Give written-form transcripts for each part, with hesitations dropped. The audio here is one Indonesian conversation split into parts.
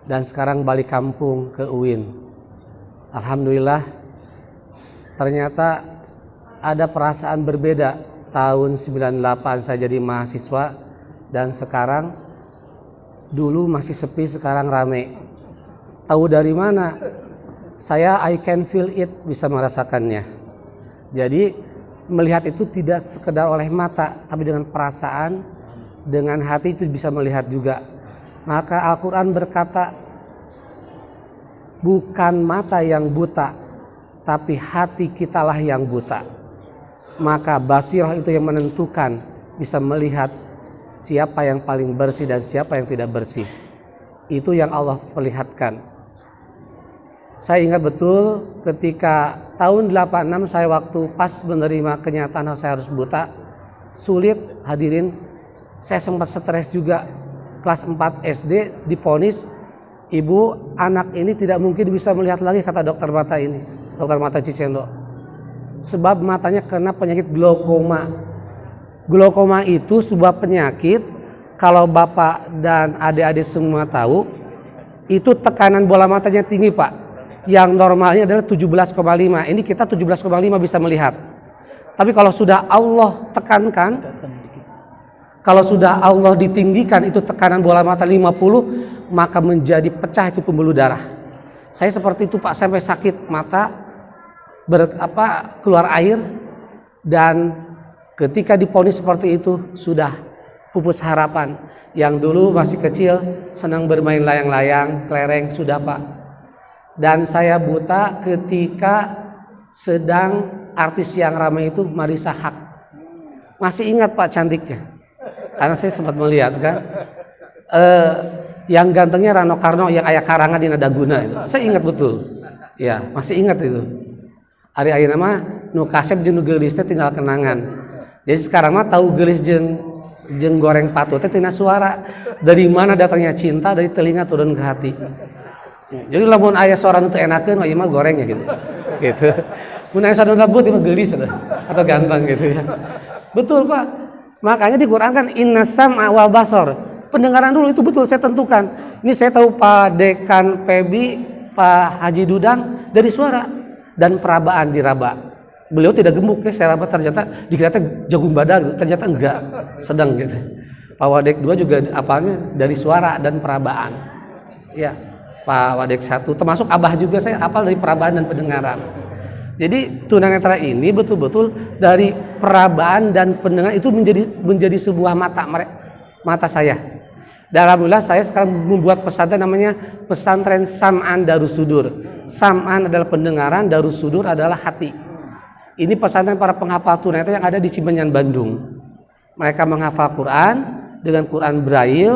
dan sekarang balik kampung ke UIN. Alhamdulillah, ternyata ada perasaan berbeda. Tahun 98 saya jadi mahasiswa dan sekarang, dulu masih sepi, sekarang rame. Tahu dari mana? Saya I can feel it, bisa merasakannya. Jadi melihat itu tidak sekedar oleh mata, tapi dengan perasaan, dengan hati itu bisa melihat juga. Maka Al-Quran berkata, bukan mata yang buta, tapi hati kitalah yang buta. Maka basirah itu yang menentukan, bisa melihat siapa yang paling bersih dan siapa yang tidak bersih. Itu yang Allah perlihatkan. Saya ingat betul ketika tahun 86 saya waktu pas menerima kenyataan saya harus buta, sulit hadirin. Saya sempat stres juga. Kelas 4 SD divonis, ibu, anak ini tidak mungkin bisa melihat lagi, kata dokter mata ini, dokter mata Cicendo. Sebab matanya kena penyakit glaukoma. Glaukoma itu sebuah penyakit, kalau bapak dan adik-adik semua tahu, itu tekanan bola matanya tinggi, Pak. Yang normalnya adalah 17,5. Ini kita 17,5 bisa melihat. Tapi kalau sudah Allah tekankan, kalau sudah Allah ditinggikan itu tekanan bola mata 50, maka menjadi pecah itu pembuluh darah. Saya seperti itu, Pak, sampai sakit mata, keluar air, dan ketika diponis seperti itu sudah pupus harapan. Yang dulu masih kecil senang bermain layang-layang, kelereng, sudah, Pak. Dan saya buta ketika sedang artis yang ramai itu Marisa Haque. Masih ingat, Pak, cantiknya, karena saya sempat melihat kan. Yang gantengnya Rano Karno, yang ayah karangan di Nadaguna itu. Saya ingat betul. Ya, masih ingat itu. Ari ayeuna mah nu kasep jeung nu geulis teh tinggal kenangan. Jadi sekarang mah tahu geulis jeung goreng patu teh tina suara. Dari mana datangnya cinta? Dari telinga turun ke hati. Jadi lamun aya suara nu teu enakeun mah ieu mah goreng ya gitu. Gitu. Mun aya suara lembut ieu mah geulis atau ganteng gitu ya. Betul, Pak. Makanya di Quran kan innas sam'a wal basar. Pendengaran dulu itu betul saya tentukan. Ini saya tahu Pak Dekan Pebi, Pak Haji Dudang dari suara dan perabaan diraba. Beliau tidak gemuk ya, saya raba ternyata dikira jagung badak, ternyata enggak, sedang gitu. Pak Wadek 2 juga apalnya dari suara dan perabaan. Ya, Pak Wadek 1 termasuk Abah juga saya apal dari perabaan dan pendengaran. Jadi tunanetra ini betul-betul dari perabaan dan pendengaran itu menjadi sebuah mata saya. Dan alhamdulillah saya sekarang membuat pesantren namanya pesantren Sam'an Darussudur. Sam'an adalah pendengaran, Darussudur adalah hati. Ini pesantren para penghafal tunanetra yang ada di Cimenyan, Bandung. Mereka menghafal Quran dengan Quran Braille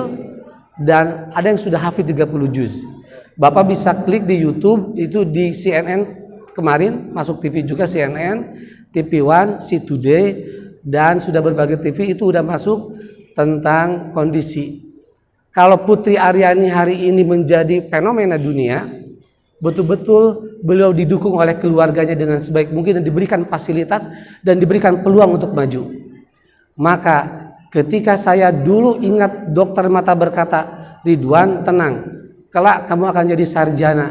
dan ada yang sudah hafid 30 juz. Bapak bisa klik di YouTube, itu di CNN kemarin, masuk TV juga CNN, TV One, Si Today, dan sudah berbagai TV itu udah masuk tentang kondisi. Kalau Putri Aryani hari ini menjadi fenomena dunia, betul-betul beliau didukung oleh keluarganya dengan sebaik mungkin dan diberikan fasilitas dan diberikan peluang untuk maju. Maka ketika saya dulu ingat dokter mata berkata, Ridwan tenang, kelak kamu akan jadi sarjana.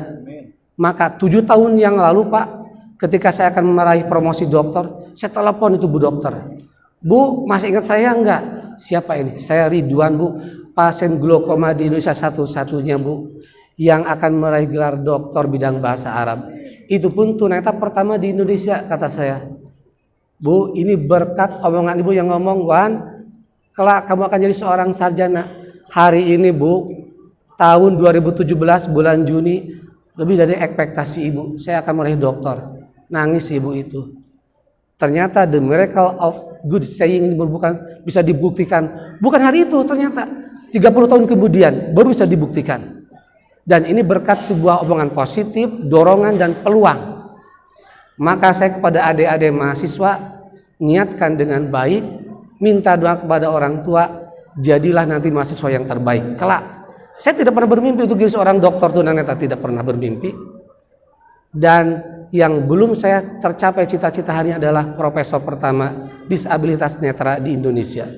Maka 7 tahun yang lalu, Pak, ketika saya akan meraih promosi dokter, saya telepon itu Bu Dokter. Bu, masih ingat saya enggak? Siapa ini? Saya Ridwan, Bu, pasien glaukoma di Indonesia satu-satunya, Bu, yang akan meraih gelar doktor bidang bahasa Arab. Itu pun tunanetra pertama di Indonesia, kata saya. Bu, ini berkat omongan Ibu yang ngomong, Wan, kelak kamu akan jadi seorang sarjana. Hari ini, Bu, tahun 2017 bulan Juni, lebih dari ekspektasi Ibu, saya akan meraih doktor. Nangis Ibu itu. Ternyata the miracle of good saying ini bukan bisa dibuktikan. Bukan hari itu, ternyata 30 tahun kemudian baru bisa dibuktikan. Dan ini berkat sebuah omongan positif, dorongan dan peluang. Maka saya kepada adik-adik mahasiswa, niatkan dengan baik, minta doa kepada orang tua, jadilah nanti mahasiswa yang terbaik. Kelak, saya tidak pernah bermimpi untuk jadi seorang dokter tunanetra, tidak pernah bermimpi. Dan yang belum saya tercapai cita-cita hari ini adalah profesor pertama disabilitas netra di Indonesia.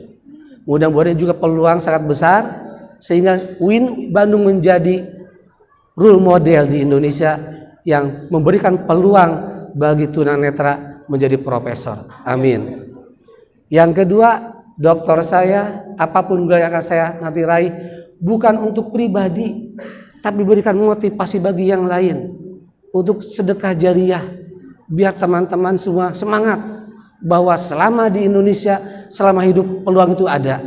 Mudah-mudahan juga peluang sangat besar sehingga UIN Bandung menjadi role model di Indonesia yang memberikan peluang bagi tunanetra menjadi profesor. Amin. Yang kedua, doktor saya, apapun yang akan saya nanti raih, bukan untuk pribadi, tapi berikan motivasi bagi yang lain untuk sedekah jariah, biar teman-teman semua semangat bahwa selama di Indonesia, selama hidup, peluang itu ada.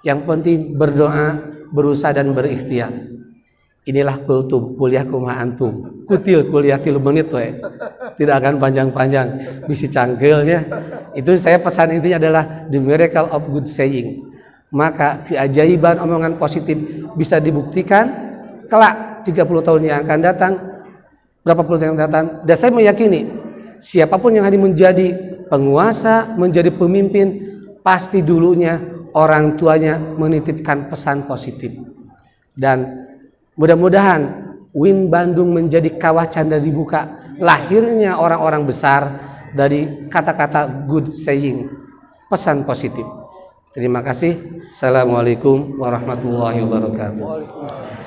Yang penting berdoa, berusaha dan berikhtiar. Inilah kultum, kuliah kumaha antum. Kutil kuliah 3 menit we. Tidak akan panjang-panjang, bisi cangkelnya. Itu saya pesan intinya adalah the miracle of good saying. Maka keajaiban omongan positif bisa dibuktikan kelak 30 tahun yang akan datang, berapa puluh tahun yang datang. Dan saya meyakini siapapun yang hari menjadi penguasa, menjadi pemimpin, pasti dulunya orang tuanya menitipkan pesan positif. Dan mudah-mudahan UIN Bandung menjadi kawah canda dibuka lahirnya orang-orang besar dari kata-kata good saying, pesan positif. Terima kasih. Assalamualaikum warahmatullahi wabarakatuh.